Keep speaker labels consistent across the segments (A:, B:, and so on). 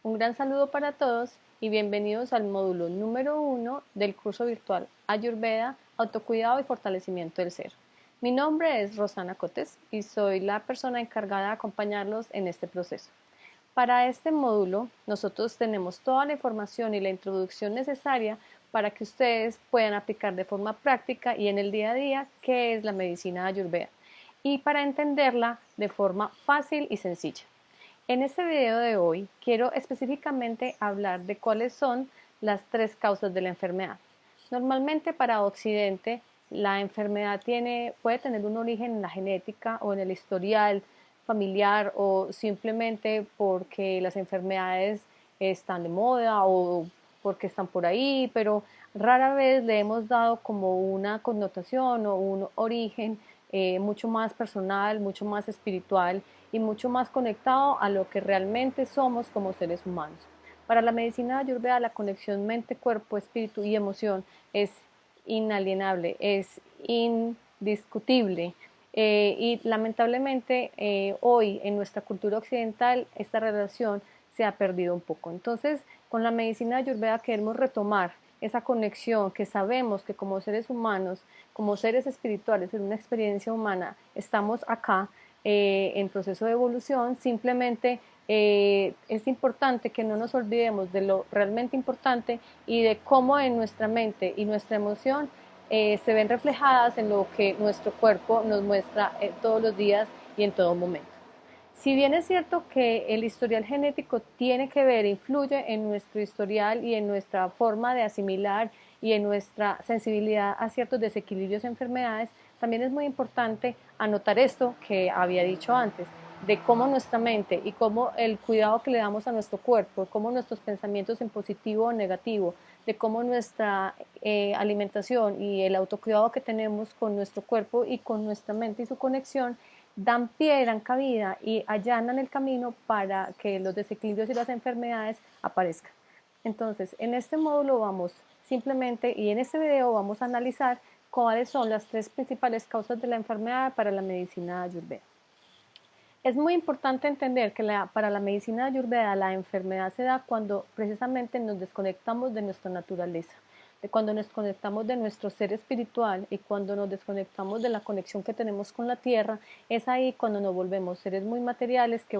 A: Un gran saludo para todos y bienvenidos al módulo número 1 del curso virtual Ayurveda, Autocuidado y Fortalecimiento del Ser. Mi nombre es Rosana Cotes y soy la persona encargada de acompañarlos en este proceso. Para este módulo, nosotros tenemos toda la información y la introducción necesaria para que ustedes puedan aplicar de forma práctica y en el día a día qué es la medicina Ayurveda y para entenderla de forma fácil y sencilla. En este video de hoy quiero específicamente hablar de cuáles son las tres causas de la enfermedad. Normalmente para Occidente la enfermedad puede tener un origen en la genética o en el historial familiar o simplemente porque las enfermedades están de moda o porque están por ahí, pero rara vez le hemos dado como una connotación o un origen mucho más personal, mucho más espiritual y mucho más conectado a lo que realmente somos como seres humanos. Para la medicina ayurveda la conexión mente, cuerpo, espíritu y emoción es inalienable, es indiscutible. Y lamentablemente hoy en nuestra cultura occidental esta relación se ha perdido un poco. Entonces, con la medicina ayurveda queremos retomar esa conexión que sabemos que como seres humanos, como seres espirituales en una experiencia humana, estamos acá en proceso de evolución. Simplemente es importante que no nos olvidemos de lo realmente importante y de cómo en nuestra mente y nuestra emoción se ven reflejadas en lo que nuestro cuerpo nos muestra todos los días y en todo momento. Si bien es cierto que el historial genético tiene que ver, influye en nuestro historial y en nuestra forma de asimilar y en nuestra sensibilidad a ciertos desequilibrios y enfermedades, también es muy importante anotar esto que había dicho antes, de cómo nuestra mente y cómo el cuidado que le damos a nuestro cuerpo, cómo nuestros pensamientos en positivo o negativo, de cómo nuestra alimentación y el autocuidado que tenemos con nuestro cuerpo y con nuestra mente y su conexión dan pie, dan cabida y allanan el camino para que los desequilibrios y las enfermedades aparezcan. Entonces, en este módulo vamos simplemente y en este video vamos a analizar cuáles son las tres principales causas de la enfermedad para la medicina ayurveda. Es muy importante entender que para la medicina ayurveda la enfermedad se da cuando precisamente nos desconectamos de nuestra naturaleza, de cuando nos desconectamos de nuestro ser espiritual y cuando nos desconectamos de la conexión que tenemos con la tierra. Es ahí cuando nos volvemos seres muy materiales que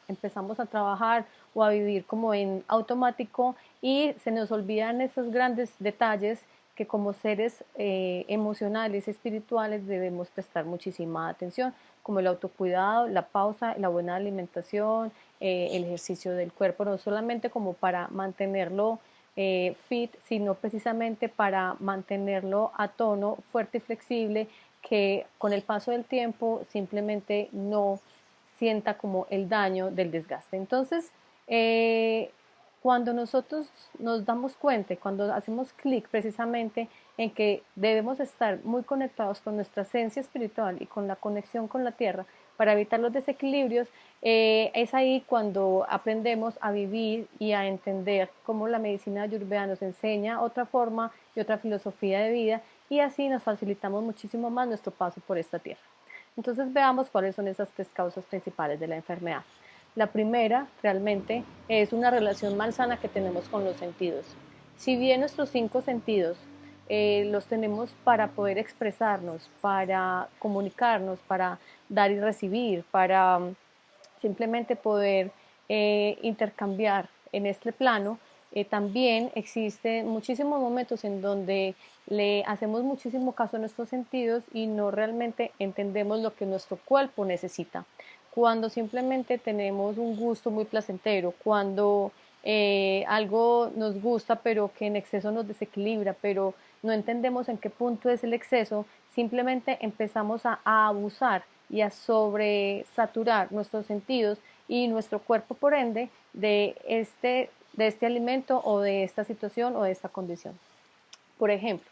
A: empezamos a trabajar o a vivir como en automático y se nos olvidan esos grandes detalles que como seres emocionales, espirituales debemos prestar muchísima atención, como el autocuidado, la pausa, la buena alimentación, el ejercicio del cuerpo, no solamente como para mantenerlo fit, sino precisamente para mantenerlo a tono, fuerte y flexible, que con el paso del tiempo simplemente no sienta como el daño del desgaste. Entonces, cuando nosotros nos damos cuenta, cuando hacemos clic precisamente en que debemos estar muy conectados con nuestra esencia espiritual y con la conexión con la tierra para evitar los desequilibrios, es ahí cuando aprendemos a vivir y a entender cómo la medicina ayurveda nos enseña otra forma y otra filosofía de vida y así nos facilitamos muchísimo más nuestro paso por esta tierra. Entonces veamos cuáles son esas tres causas principales de la enfermedad. La primera realmente es una relación malsana que tenemos con los sentidos. Si bien nuestros cinco sentidos los tenemos para poder expresarnos, para comunicarnos, para dar y recibir, para simplemente poder intercambiar en este plano, también existen muchísimos momentos en donde le hacemos muchísimo caso a nuestros sentidos y no realmente entendemos lo que nuestro cuerpo necesita. Cuando simplemente tenemos un gusto muy placentero, cuando algo nos gusta pero que en exceso nos desequilibra, pero no entendemos en qué punto es el exceso, simplemente empezamos a abusar y a sobresaturar nuestros sentidos y nuestro cuerpo por ende de este alimento o de esta situación o de esta condición. Por ejemplo,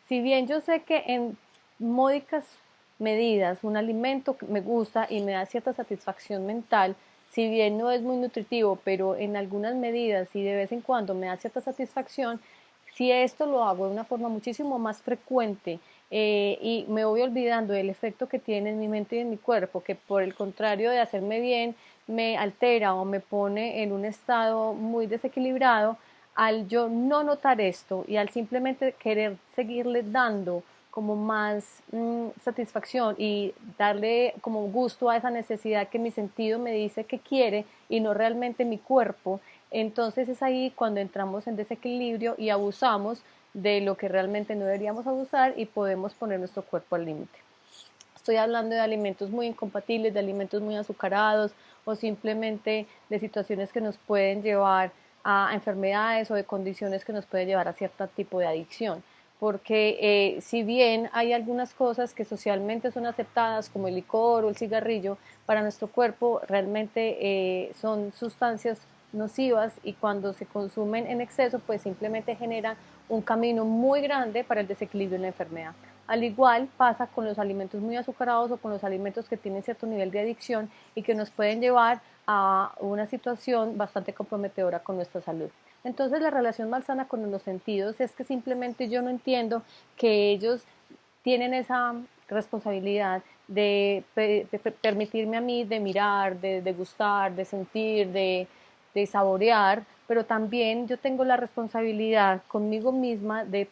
A: si bien yo sé que en módicas medidas un alimento me gusta y me da cierta satisfacción mental, si bien no es muy nutritivo, pero en algunas medidas y de vez en cuando me da cierta satisfacción, si esto lo hago de una forma muchísimo más frecuente y me voy olvidando del efecto que tiene en mi mente y en mi cuerpo, que por el contrario de hacerme bien, me altera o me pone en un estado muy desequilibrado, al yo no notar esto y al simplemente querer seguirle dando como más satisfacción y darle como gusto a esa necesidad que mi sentido me dice que quiere y no realmente mi cuerpo, entonces es ahí cuando entramos en desequilibrio y abusamos de lo que realmente no deberíamos abusar y podemos poner nuestro cuerpo al límite. Estoy hablando de alimentos muy incompatibles, de alimentos muy azucarados o simplemente de situaciones que nos pueden llevar a enfermedades o de condiciones que nos pueden llevar a cierto tipo de adicción. Porque si bien hay algunas cosas que socialmente son aceptadas, como el licor o el cigarrillo, para nuestro cuerpo realmente son sustancias nocivas y cuando se consumen en exceso, pues simplemente generan un camino muy grande para el desequilibrio en la enfermedad. Al igual pasa con los alimentos muy azucarados o con los alimentos que tienen cierto nivel de adicción y que nos pueden llevar a una situación bastante comprometedora con nuestra salud. Entonces la relación malsana con los sentidos es que simplemente yo no entiendo que ellos tienen esa responsabilidad de permitirme a mí de mirar, de degustar, de sentir, de saborear, pero también yo tengo la responsabilidad conmigo misma de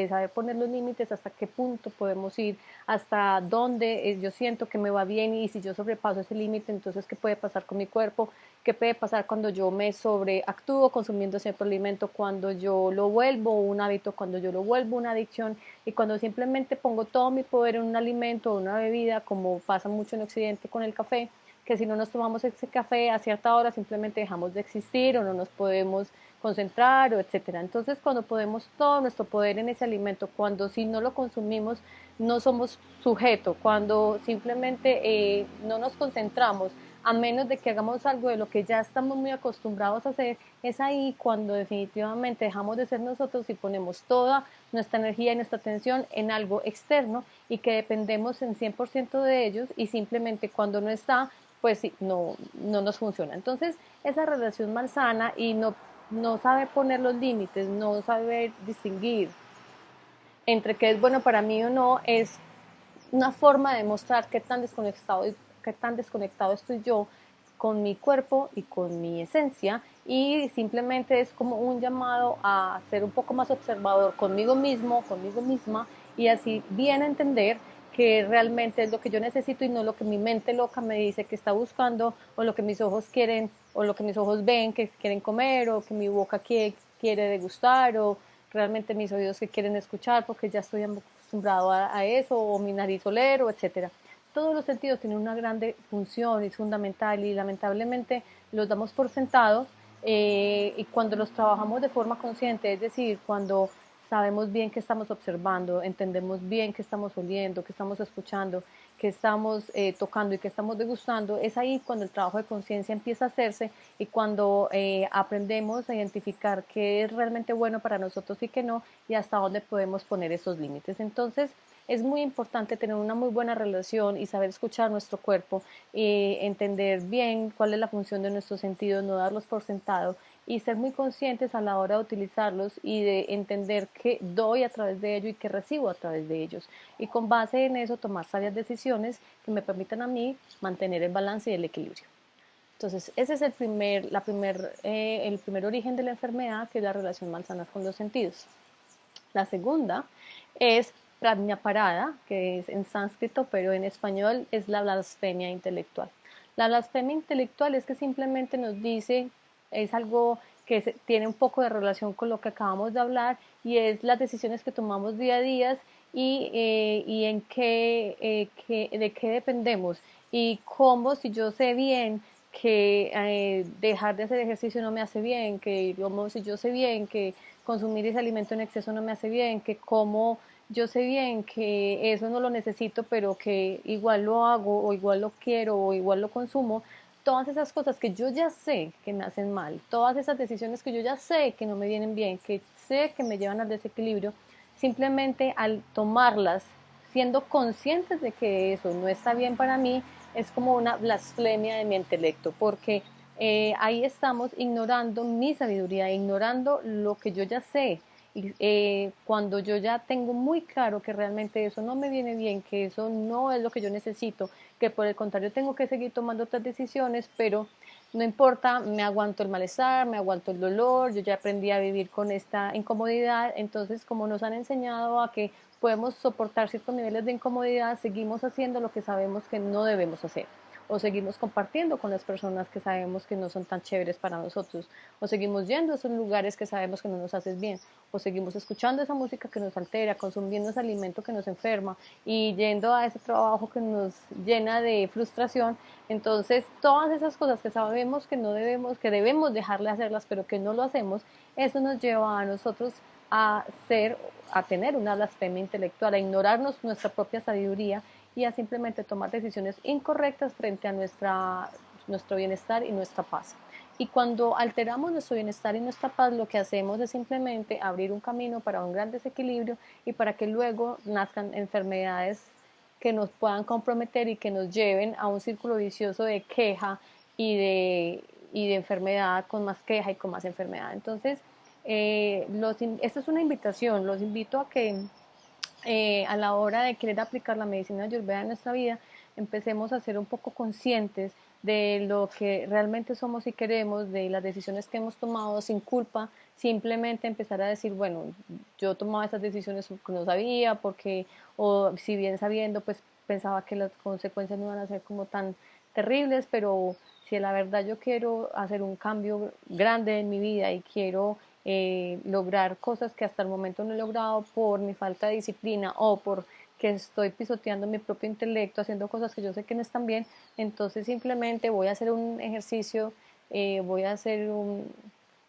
A: saber poner los límites, hasta qué punto podemos ir, hasta dónde yo siento que me va bien y si yo sobrepaso ese límite, entonces qué puede pasar con mi cuerpo, qué puede pasar cuando yo me sobreactúo consumiendo cierto alimento, cuando yo lo vuelvo un hábito, cuando yo lo vuelvo una adicción y cuando simplemente pongo todo mi poder en un alimento o una bebida, como pasa mucho en Occidente con el café, que si no nos tomamos ese café a cierta hora simplemente dejamos de existir o no nos podemos concentrar o etcétera. Entonces, cuando podemos todo nuestro poder en ese alimento, cuando si no lo consumimos no somos sujeto, cuando simplemente no nos concentramos, a menos de que hagamos algo de lo que ya estamos muy acostumbrados a hacer, es ahí cuando definitivamente dejamos de ser nosotros y ponemos toda nuestra energía y nuestra atención en algo externo y que dependemos en 100% de ellos y simplemente cuando no está, pues sí, no nos funciona. Entonces, esa relación malsana y no sabe poner los límites, no sabe distinguir entre qué es bueno para mí o no, es una forma de mostrar qué tan desconectado estoy yo con mi cuerpo y con mi esencia y simplemente es como un llamado a ser un poco más observador conmigo mismo, conmigo misma y así bien entender que realmente es lo que yo necesito y no lo que mi mente loca me dice que está buscando o lo que mis ojos quieren o lo que mis ojos ven que quieren comer o que mi boca quiere degustar o realmente mis oídos que quieren escuchar porque ya estoy acostumbrado a eso o mi nariz oler o etcétera. Todos los sentidos tienen una grande función y es fundamental y lamentablemente los damos por sentados y cuando los trabajamos de forma consciente, es decir, cuando sabemos bien que estamos observando, entendemos bien que estamos oliendo, que estamos escuchando, que estamos tocando y que estamos degustando, es ahí cuando el trabajo de conciencia empieza a hacerse y cuando aprendemos a identificar qué es realmente bueno para nosotros y qué no y hasta dónde podemos poner esos límites. Entonces, es muy importante tener una muy buena relación y saber escuchar nuestro cuerpo, entender bien cuál es la función de nuestros sentidos, no darlos por sentado y ser muy conscientes a la hora de utilizarlos y de entender qué doy a través de ello y qué recibo a través de ellos. Y con base en eso tomar sabias decisiones que me permitan a mí mantener el balance y el equilibrio. Entonces, ese es el primer origen de la enfermedad, que es la relación malsana con los sentidos. La segunda es prajnaparada, que es en sánscrito, pero en español es la blasfemia intelectual. La blasfemia intelectual es que simplemente nos dice, es algo que tiene un poco de relación con lo que acabamos de hablar, y es las decisiones que tomamos día a día y en de qué dependemos y cómo, si yo sé bien que dejar de hacer ejercicio no me hace bien, que como si yo sé bien que consumir ese alimento en exceso no me hace bien, que como yo sé bien que eso no lo necesito, pero que igual lo hago o igual lo quiero o igual lo consumo, todas esas cosas que yo ya sé que me hacen mal, todas esas decisiones que yo ya sé que no me vienen bien, que sé que me llevan al desequilibrio, simplemente al tomarlas, siendo conscientes de que eso no está bien para mí, es como una blasfemia de mi intelecto, porque ahí estamos ignorando mi sabiduría, ignorando lo que yo ya sé cuando yo ya tengo muy claro que realmente eso no me viene bien, que eso no es lo que yo necesito, que por el contrario tengo que seguir tomando otras decisiones, pero no importa, me aguanto el malestar, me aguanto el dolor, yo ya aprendí a vivir con esta incomodidad, entonces como nos han enseñado a que podemos soportar ciertos niveles de incomodidad, seguimos haciendo lo que sabemos que no debemos hacer, o seguimos compartiendo con las personas que sabemos que no son tan chéveres para nosotros, o seguimos yendo a esos lugares que sabemos que no nos hacen bien, o seguimos escuchando esa música que nos altera, consumiendo ese alimento que nos enferma y yendo a ese trabajo que nos llena de frustración. Entonces, todas esas cosas que sabemos que no debemos, que debemos dejarle hacerlas, pero que no lo hacemos, eso nos lleva a nosotros a tener una blasfemia intelectual, a ignorarnos nuestra propia sabiduría y a simplemente tomar decisiones incorrectas frente a nuestro bienestar y nuestra paz. Y cuando alteramos nuestro bienestar y nuestra paz, lo que hacemos es simplemente abrir un camino para un gran desequilibrio y para que luego nazcan enfermedades que nos puedan comprometer y que nos lleven a un círculo vicioso de queja y de enfermedad, con más queja y con más enfermedad. Entonces, esta es una invitación, los invito a que a la hora de querer aplicar la medicina ayurveda en nuestra vida, empecemos a ser un poco conscientes de lo que realmente somos y queremos, de las decisiones que hemos tomado sin culpa, simplemente empezar a decir, bueno, yo tomaba esas decisiones porque no sabía, porque, o si bien sabiendo, pues pensaba que las consecuencias no iban a ser como tan terribles, pero si la verdad yo quiero hacer un cambio grande en mi vida y quiero lograr cosas que hasta el momento no he logrado por mi falta de disciplina o por que estoy pisoteando mi propio intelecto, haciendo cosas que yo sé que no están bien, entonces simplemente voy a hacer un ejercicio, voy a hacer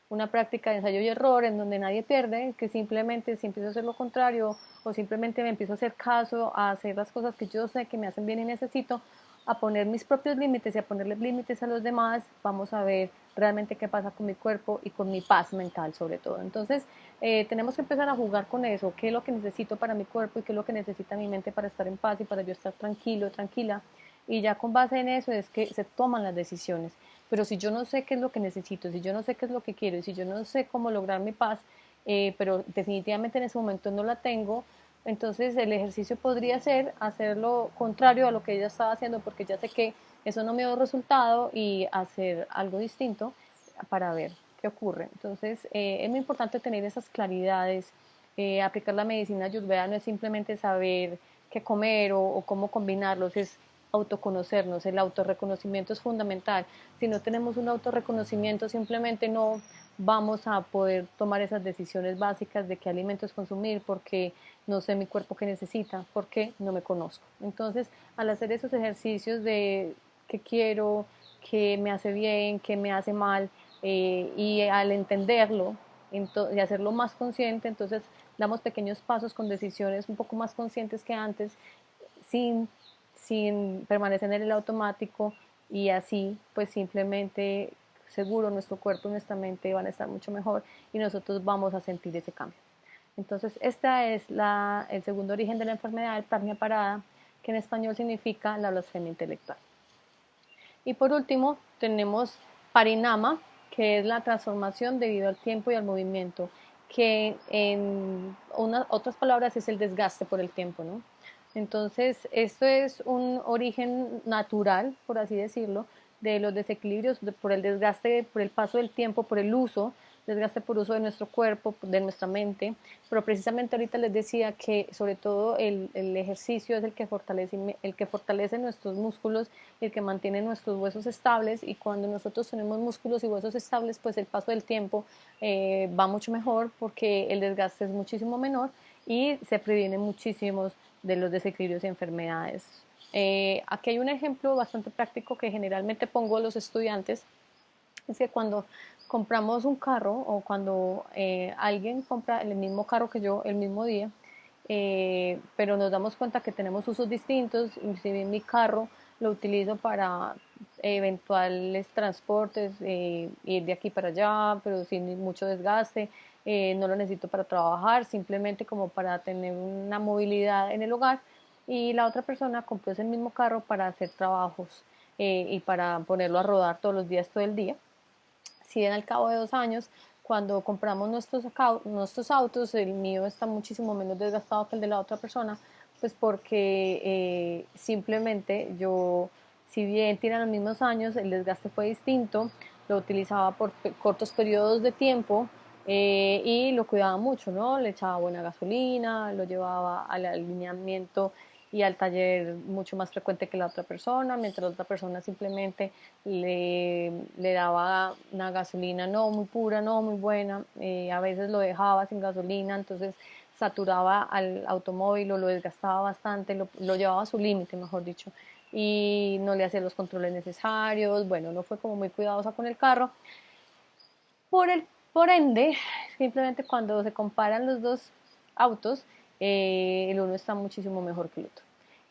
A: una práctica de ensayo y error en donde nadie pierde, que simplemente si empiezo a hacer lo contrario o simplemente me empiezo a hacer caso, a hacer las cosas que yo sé que me hacen bien y necesito, a poner mis propios límites y a ponerle límites a los demás, vamos a ver realmente qué pasa con mi cuerpo y con mi paz mental sobre todo. Entonces, tenemos que empezar a jugar con eso, qué es lo que necesito para mi cuerpo y qué es lo que necesita mi mente para estar en paz y para yo estar tranquilo, tranquila. Y ya con base en eso es que se toman las decisiones. Pero si yo no sé qué es lo que necesito, si yo no sé qué es lo que quiero y si yo no sé cómo lograr mi paz, pero definitivamente en ese momento no la tengo, entonces el ejercicio podría ser hacer lo contrario a lo que ella estaba haciendo porque ya sé que eso no me dio resultado y hacer algo distinto para ver qué ocurre. Entonces es muy importante tener esas claridades. Aplicar la medicina ayurveda no es simplemente saber qué comer o cómo combinarlos, es autoconocernos, el autorreconocimiento es fundamental. Si no tenemos un autorreconocimiento, simplemente no vamos a poder tomar esas decisiones básicas de qué alimentos consumir, porque no sé mi cuerpo qué necesita, porque no me conozco. Entonces, al hacer esos ejercicios de qué quiero, qué me hace bien, qué me hace mal, y al entenderlo y hacerlo más consciente, entonces damos pequeños pasos con decisiones un poco más conscientes que antes, sin, sin permanecer en el automático y así pues simplemente seguro nuestro cuerpo y nuestra mente van a estar mucho mejor y nosotros vamos a sentir ese cambio. Entonces, este es el segundo origen de la enfermedad, el prajna parada, que en español significa la blasfemia intelectual. Y por último, tenemos parinama, que es la transformación debido al tiempo y al movimiento, que en otras palabras es el desgaste por el tiempo, ¿no? Entonces, esto es un origen natural, por así decirlo, de los desequilibrios por el desgaste, por el paso del tiempo, por el uso, desgaste por uso de nuestro cuerpo, de nuestra mente. Pero precisamente ahorita les decía que sobre todo el ejercicio es el que fortalece nuestros músculos, el que mantiene nuestros huesos estables, y cuando nosotros tenemos músculos y huesos estables, pues el paso del tiempo va mucho mejor porque el desgaste es muchísimo menor y se previenen muchísimos de los desequilibrios y enfermedades. Aquí hay un ejemplo bastante práctico que generalmente pongo a los estudiantes, es que cuando compramos un carro o cuando alguien compra el mismo carro que yo el mismo día, pero nos damos cuenta que tenemos usos distintos, y si bien mi carro lo utilizo para eventuales transportes, ir de aquí para allá, pero sin mucho desgaste, no lo necesito para trabajar, simplemente como para tener una movilidad en el hogar, y la otra persona compró ese mismo carro para hacer trabajos y para ponerlo a rodar todos los días, todo el día. Si bien al cabo de 2 años, cuando compramos nuestros autos, el mío está muchísimo menos desgastado que el de la otra persona, pues porque simplemente yo, si bien tienen los mismos años, el desgaste fue distinto, lo utilizaba por cortos periodos de tiempo y lo cuidaba mucho, ¿no? Le echaba buena gasolina, lo llevaba al alineamiento y al taller mucho más frecuente que la otra persona, mientras la otra persona simplemente le daba una gasolina no muy pura, no muy buena, a veces lo dejaba sin gasolina, entonces saturaba al automóvil o lo desgastaba bastante, lo llevaba a su límite, mejor dicho, y no le hacía los controles necesarios, bueno, no fue como muy cuidadosa con el carro. Por ende, simplemente cuando se comparan los dos autos, el uno está muchísimo mejor que el otro.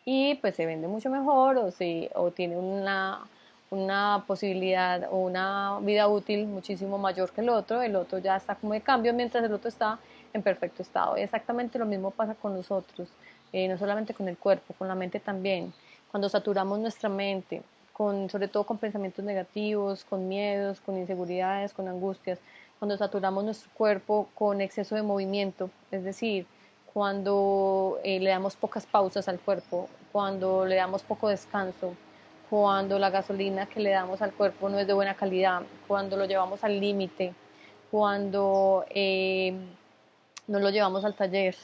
A: Y pues se vende mucho mejor o tiene una posibilidad o una vida útil muchísimo mayor que el otro ya está como de cambio mientras el otro está en perfecto estado. Y exactamente lo mismo pasa con nosotros, no solamente con el cuerpo, con la mente también. Cuando saturamos nuestra mente, sobre todo con pensamientos negativos, con miedos, con inseguridades, con angustias, cuando saturamos nuestro cuerpo con exceso de movimiento, es decir, cuando le damos pocas pausas al cuerpo, cuando le damos poco descanso, cuando la gasolina que le damos al cuerpo no es de buena calidad, cuando lo llevamos al límite, cuando no lo llevamos al taller,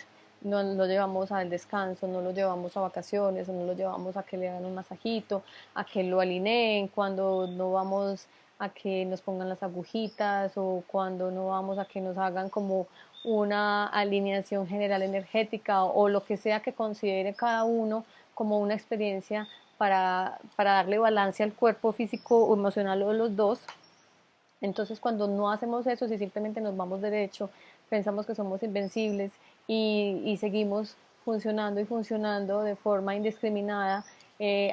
A: no lo llevamos al descanso, no lo llevamos a vacaciones, o no lo llevamos a que le hagan un masajito, a que lo alineen, cuando no vamos a que nos pongan las agujitas o cuando no vamos a que nos hagan como una alineación general energética o lo que sea que considere cada uno como una experiencia para darle balance al cuerpo físico o emocional o los dos. Entonces, cuando no hacemos eso, si simplemente nos vamos derecho, pensamos que somos invencibles y seguimos funcionando y funcionando de forma indiscriminada,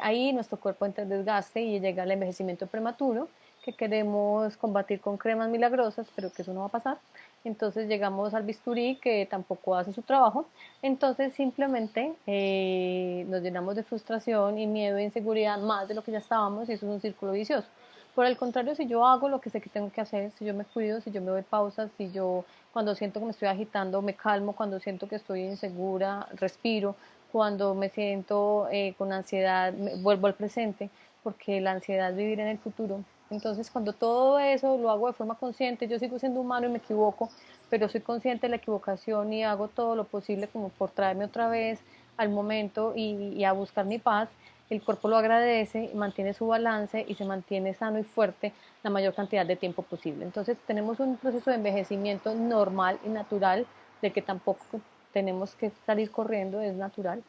A: ahí nuestro cuerpo entra en desgaste y llega al envejecimiento prematuro, que queremos combatir con cremas milagrosas, pero que eso no va a pasar. Entonces llegamos al bisturí que tampoco hace su trabajo. Entonces simplemente nos llenamos de frustración y miedo e inseguridad más de lo que ya estábamos y eso es un círculo vicioso. Por el contrario, si yo hago lo que sé que tengo que hacer, si yo me cuido, si yo me doy pausas, si yo cuando siento que me estoy agitando me calmo, cuando siento que estoy insegura, respiro, cuando me siento con ansiedad, vuelvo al presente, porque la ansiedad es vivir en el futuro. Entonces, cuando todo eso lo hago de forma consciente, yo sigo siendo humano y me equivoco, pero soy consciente de la equivocación y hago todo lo posible como por traerme otra vez al momento y a buscar mi paz, el cuerpo lo agradece, mantiene su balance y se mantiene sano y fuerte la mayor cantidad de tiempo posible. Entonces tenemos un proceso de envejecimiento normal y natural, de que tampoco tenemos que salir corriendo, es natural,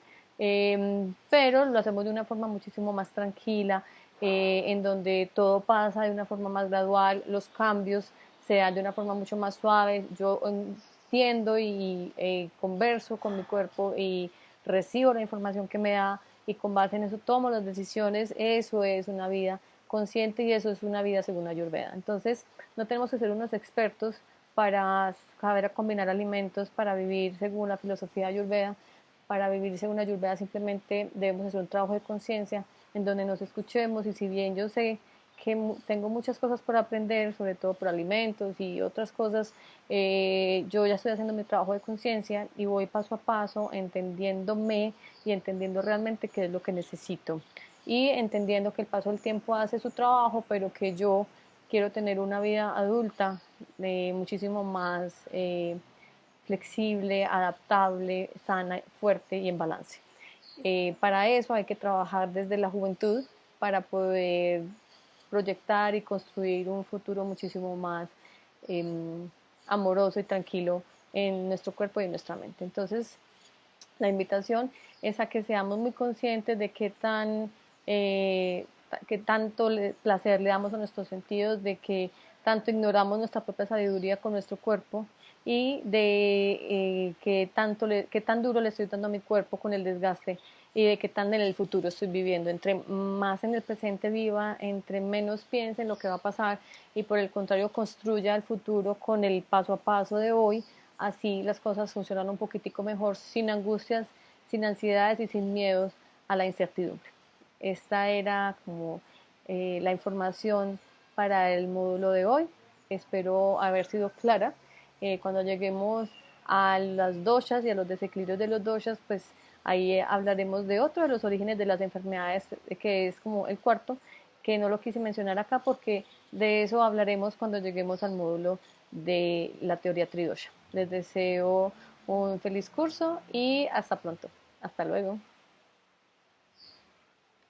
A: pero lo hacemos de una forma muchísimo más tranquila, en donde todo pasa de una forma más gradual, los cambios se dan de una forma mucho más suave. Yo entiendo y converso con mi cuerpo y recibo la información que me da y con base en eso tomo las decisiones. Eso es una vida consciente y eso es una vida según Ayurveda. Entonces, no tenemos que ser unos expertos para saber combinar alimentos, para vivir según la filosofía Ayurveda. Para vivir según Ayurveda simplemente debemos hacer un trabajo de conciencia en donde nos escuchemos y si bien yo sé que tengo muchas cosas por aprender, sobre todo por alimentos y otras cosas, yo ya estoy haciendo mi trabajo de conciencia y voy paso a paso entendiéndome y entendiendo realmente qué es lo que necesito y entendiendo que el paso del tiempo hace su trabajo, pero que yo quiero tener una vida adulta muchísimo más flexible, adaptable, sana, fuerte y en balance. Para eso hay que trabajar desde la juventud para poder proyectar y construir un futuro muchísimo más eh, amoroso y tranquilo en nuestro cuerpo y en nuestra mente. Entonces, la invitación es a que seamos muy conscientes de qué tanto placer le damos a nuestros sentidos, de que tanto ignoramos nuestra propia sabiduría con nuestro cuerpo y de qué tan duro le estoy dando a mi cuerpo con el desgaste y de qué tan en el futuro estoy viviendo. Entre más en el presente viva, entre menos piense en lo que va a pasar y por el contrario construya el futuro con el paso a paso de hoy, así las cosas funcionan un poquitico mejor, sin angustias, sin ansiedades y sin miedos a la incertidumbre. Esta era como la información para el módulo de hoy. espero haber sido clara. Cuando lleguemos a las doshas y a los desequilibrios de los doshas, pues ahí hablaremos de otro de los orígenes de las enfermedades, que es como el cuarto, que no lo quise mencionar acá porque de eso hablaremos cuando lleguemos al módulo de la teoría tridosha. Les deseo un feliz curso y hasta pronto. Hasta luego.